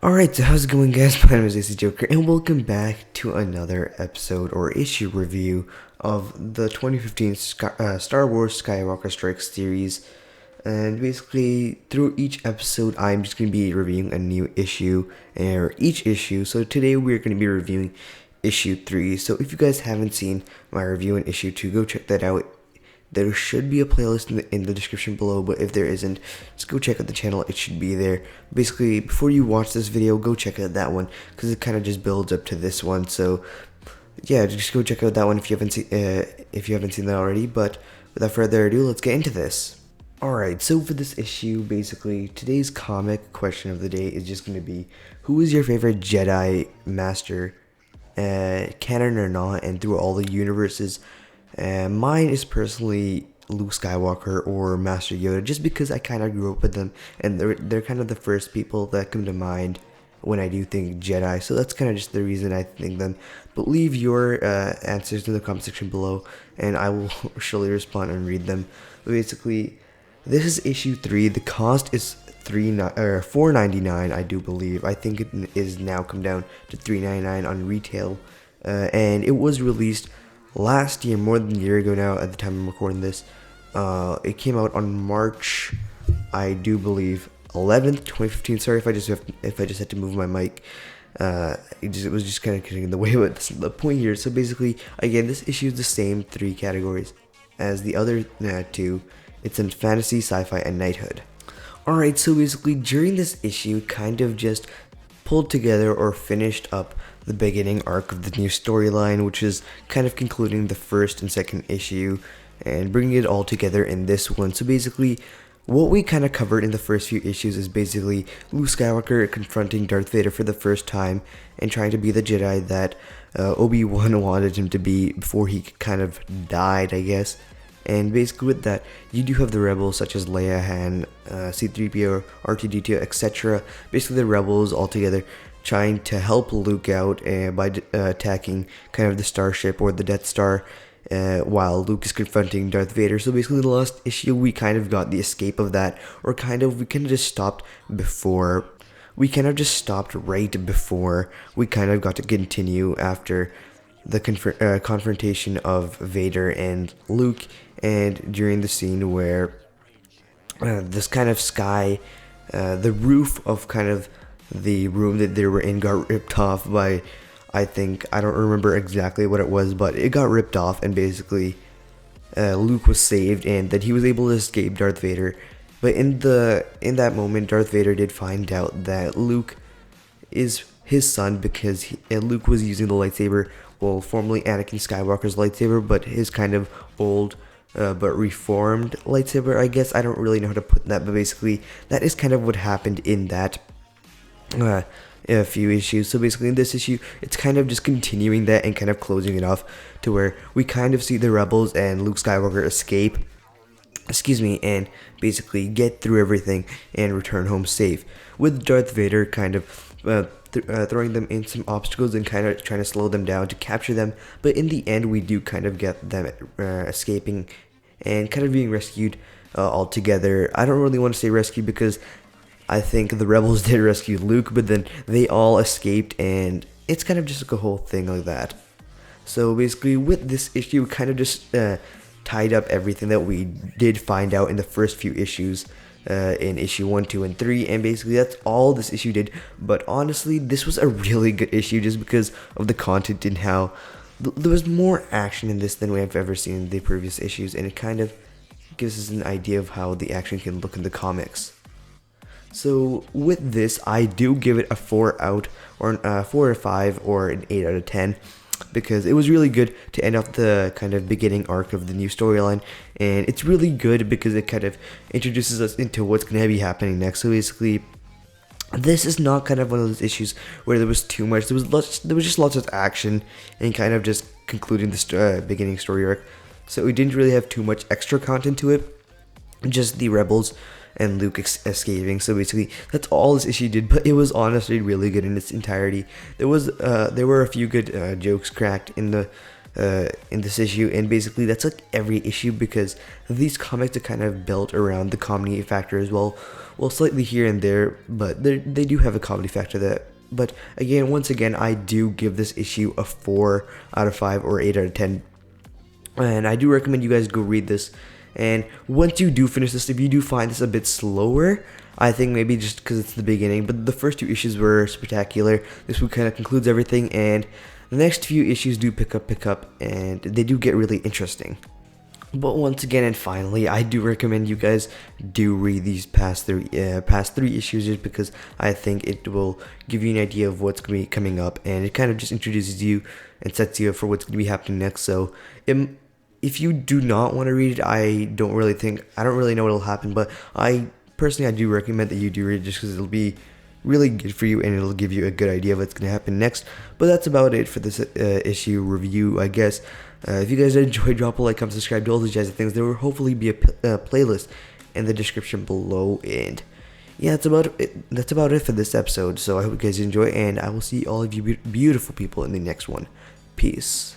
Alright, so how's it going, guys? My name is AC Joker, and welcome back to another episode or issue review of the 2015 Star Wars Skywalker Strikes series. And basically, through each episode, I'm just going to be reviewing a new issue, or each issue. So today, we're going to be reviewing issue 3. So if you guys haven't seen my review in issue 2, go check that out. There should be a playlist in the description below, but if there isn't, just go check out the channel. It should be there. Basically, before you watch this video, go check out that one, because it kind of just builds up to this one. So, yeah, just go check out that one if you haven't seen that already. But without further ado, let's get into this. Alright, so for this issue, basically, today's comic question of the day is just going to be, who is your favorite Jedi Master, canon or not, and through all the universes? Mine is personally Luke Skywalker or Master Yoda, just because I kind of grew up with them, and they're kind of the first people that come to mind when I do think Jedi. So that's kind of just the reason I think them. But leave your answers in the comment section below, and I will surely respond and read them. But basically, this is issue 3. The cost is $4.99, I do believe. I think it is now come down to $3.99 on retail, and it was released last year, more than a year ago now at the time I'm recording this. It came out on March, I do believe, 11th, 2015. Sorry if I just had to move my mic. It was just kind of getting in the way, but the point here. So basically, again, this issue is the same 3 categories as the other 2. It's in fantasy, sci-fi, and knighthood. Alright, so basically during this issue, kind of just pulled together or finished up the beginning arc of the new storyline, which is kind of concluding the first and second issue and bringing it all together in this one. So basically, what we kind of covered in the first few issues is basically Luke Skywalker confronting Darth Vader for the first time and trying to be the Jedi that Obi-Wan wanted him to be before he kind of died, I guess. And basically with that, you do have the rebels such as Leia, Han, C-3PO, R2-D2, etc. Basically the rebels all together trying to help Luke out by attacking kind of the starship or the Death Star while Luke is confronting Darth Vader. So basically the last issue, we kind of got the escape of that, or we kind of just stopped before. We kind of just stopped right before we kind of got to continue after the confrontation of Vader and Luke, and during the scene where this kind of sky, the roof of kind of the room that they were in got ripped off by, I don't remember exactly what it was, but it got ripped off, and basically Luke was saved and that he was able to escape Darth Vader. But in that moment, Darth Vader did find out that Luke is his son, because Luke was using the lightsaber, well, formerly Anakin Skywalker's lightsaber, but his kind of old but reformed lightsaber, I guess. I don't really know how to put that, but basically that is kind of what happened in that a few issues. So basically in this issue, it's kind of just continuing that and kind of closing it off to where we kind of see the rebels and Luke Skywalker escape, and basically get through everything and return home safe, with Darth Vader kind of throwing them in some obstacles and kind of trying to slow them down to capture them. But in the end, we do kind of get them escaping and kind of being rescued all together. I don't really want to say rescued, because I think the rebels did rescue Luke, but then they all escaped, and it's kind of just like a whole thing like that. So basically with this issue, we kind of just tied up everything that we did find out in the first few issues, in issue 1, 2, and 3, and basically that's all this issue did. But honestly, this was a really good issue just because of the content and how there was more action in this than we have ever seen in the previous issues, and it kind of gives us an idea of how the action can look in the comics. So with this, I do give it a 4 out, or a 4 out of 5, or an 8 out of 10. Because it was really good to end off the kind of beginning arc of the new storyline, and it's really good because it kind of introduces us into what's going to be happening next. So basically, this is not kind of one of those issues where there was too much. There was just lots of action and kind of just concluding the beginning story arc. So we didn't really have too much extra content to it, just the rebels and Luke escaping. So basically that's all this issue did, but it was honestly really good in its entirety. There were a few good jokes cracked in the in this issue, and basically that's like every issue because these comics are kind of built around the comedy factor as well. Well, slightly here and there, but they do have a comedy factor that. But again, once again, I do give this issue a 4 out of 5 or 8 out of 10. And I do recommend you guys go read this. And once you do finish this, if you do find this a bit slower, I think maybe just because it's the beginning, but the first 2 issues were spectacular. This one kind of concludes everything, and the next few issues do pick up, and they do get really interesting. But once again and finally, I do recommend you guys do read these past three issues, just because I think it will give you an idea of what's going to be coming up, and it kind of just introduces you and sets you up for what's going to be happening next. So if you do not want to read it, I don't really know what will happen, but I do recommend that you do read it, just because it'll be really good for you and it'll give you a good idea of what's going to happen next. But that's about it for this issue review, I guess. If you guys enjoyed, drop a like, comment, subscribe, do all those jazzy things. There will hopefully be a playlist in the description below, and yeah, that's about it for this episode. So I hope you guys enjoy, and I will see all of you beautiful people in the next one. Peace.